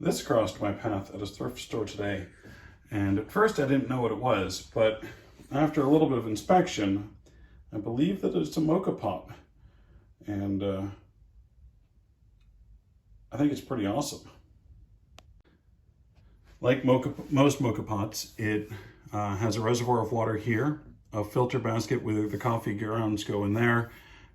This crossed my path at a thrift store today, and at first I didn't know what it was, but after a little bit of inspection, I believe that it's a Moka pot, and I think it's pretty awesome. Like most Moka pots, it has a reservoir of water here, a filter basket where the coffee grounds go in there,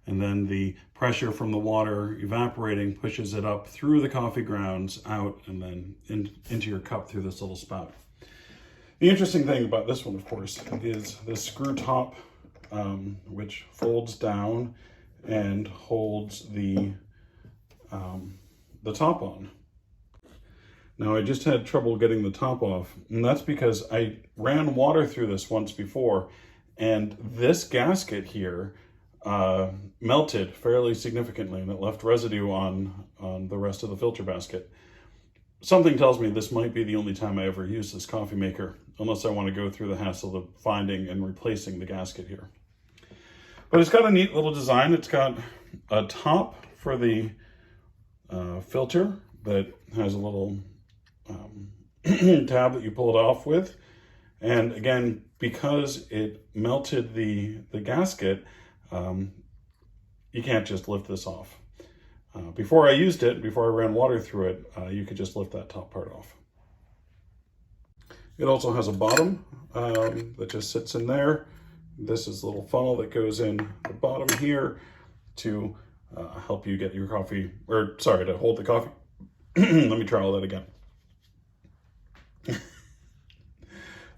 and then the pressure from the water evaporating pushes it up through the coffee grounds, out, and then into your cup through this little spout. The interesting thing about this one, of course, is the screw top, which folds down and holds the top on. Now, I just had trouble getting the top off, and that's because I ran water through this once before, and this gasket here melted fairly significantly, and it left residue on the rest of the filter basket. Something tells me this might be the only time I ever use this coffee maker, unless I want to go through the hassle of finding and replacing the gasket here. But it's got a neat little design. It's got a top for the filter that has a little tab that you pull it off with. And again, because it melted the gasket, you can't just lift this off. Before I used it, before I ran water through it, you could just lift that top part off. It also has a bottom that just sits in there. This is a little funnel that goes in the bottom here to help you get your coffee, or sorry, to hold the coffee. Let me try all that again.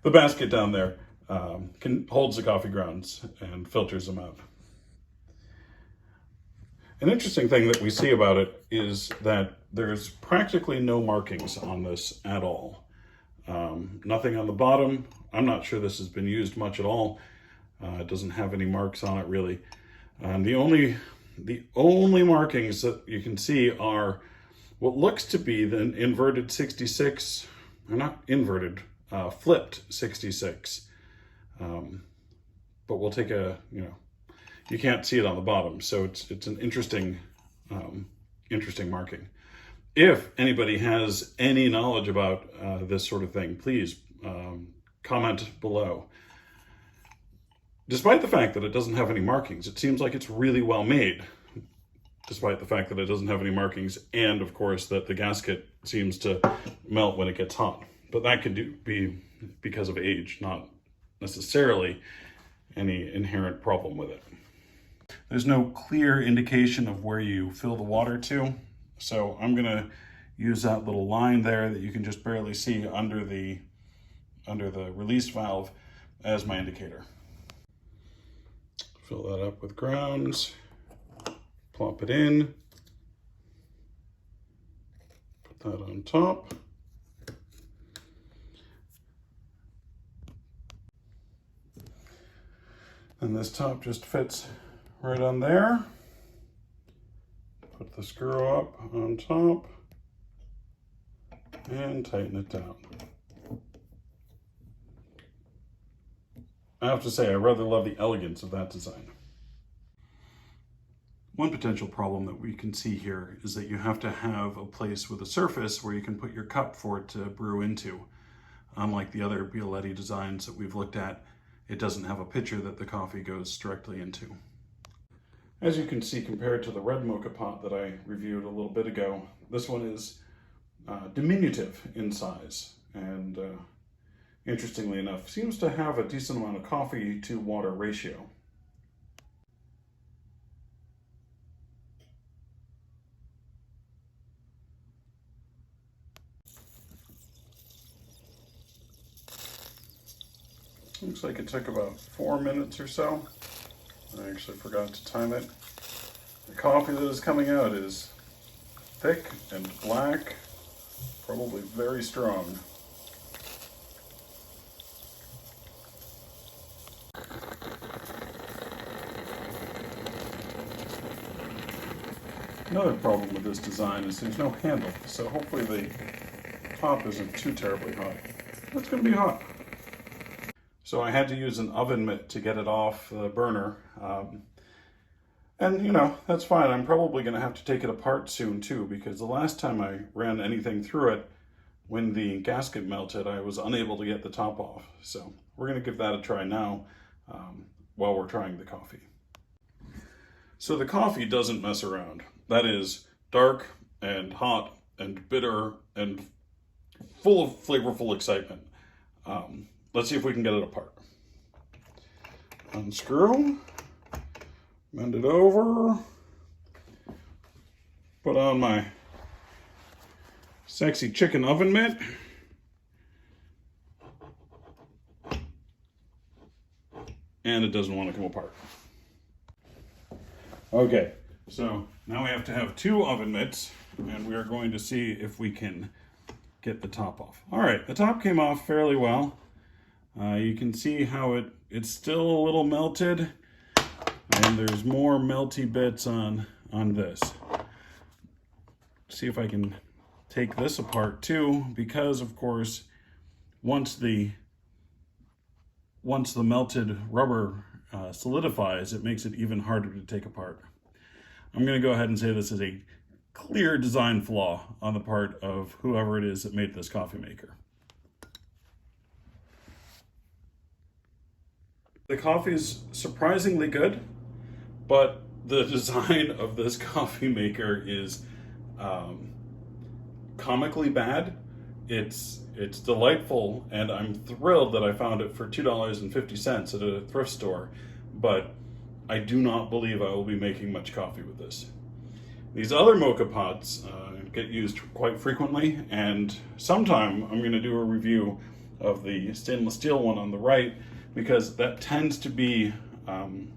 The basket down there holds the coffee grounds and filters them out. An interesting thing that we see about it is that there's practically no markings on this at all. Nothing on the bottom. I'm not sure this has been used much at all. It doesn't have any marks on it really. The only markings that you can see are what looks to be the inverted 66, or not inverted, flipped 66. But we'll take you can't see it on the bottom, so it's an interesting marking. If anybody has any knowledge about this sort of thing, please comment below. Despite the fact that it doesn't have any markings, it seems like it's really well made, despite the fact that it doesn't have any markings, and of course that the gasket seems to melt when it gets hot. But that could be because of age, not necessarily any inherent problem with it. There's no clear indication of where you fill the water to, so I'm gonna use that little line there that you can just barely see under the release valve as my indicator. Fill that up with grounds, plop it in, put that on top. And this top just fits right on there. Put the screw up on top and tighten it down. I have to say, I rather love the elegance of that design. One potential problem that we can see here is that you have to have a place with a surface where you can put your cup for it to brew into. Unlike the other Bialetti designs that we've looked at, it doesn't have a pitcher that the coffee goes directly into. As you can see, compared to the red Moka pot that I reviewed a little bit ago, this one is diminutive in size, and interestingly enough, seems to have a decent amount of coffee to water ratio. Looks like it took about 4 minutes or so. I actually forgot to time it. The coffee that is coming out is thick and black, probably very strong. Another problem with this design is there's no handle, so hopefully the top isn't too terribly hot. It's going to be hot. So I had to use an oven mitt to get it off the burner. And that's fine. I'm probably going to have to take it apart soon too, because the last time I ran anything through it, when the gasket melted, I was unable to get the top off. So we're gonna give that a try now while we're trying the coffee. So the coffee doesn't mess around. That is dark and hot and bitter and full of flavorful excitement. Let's see if we can get it apart. Unscrew, bend it over, put on my sexy chicken oven mitt. And it doesn't want to come apart. Okay, so now we have to have 2 oven mitts, and we are going to see if we can get the top off. All right, the top came off fairly well. You can see how it's still a little melted, and there's more melty bits on this. See if I can take this apart too, because of course, once the melted rubber solidifies, it makes it even harder to take apart. I'm going to go ahead and say this is a clear design flaw on the part of whoever it is that made this coffee maker. The coffee is surprisingly good, but the design of this coffee maker is comically bad. It's delightful, and I'm thrilled that I found it for $2.50 at a thrift store, but I do not believe I will be making much coffee with this. These other Moka pots get used quite frequently, and sometime I'm going to do a review of the stainless steel one on the right, because that tends to be kind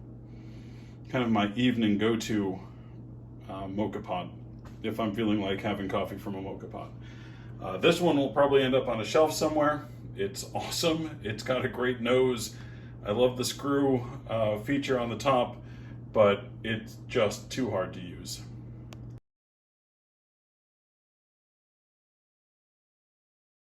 of my evening go-to Moka pot if I'm feeling like having coffee from a Moka pot. This one will probably end up on a shelf somewhere. It's awesome. It's got a great nose. I love the screw feature on the top, but it's just too hard to use.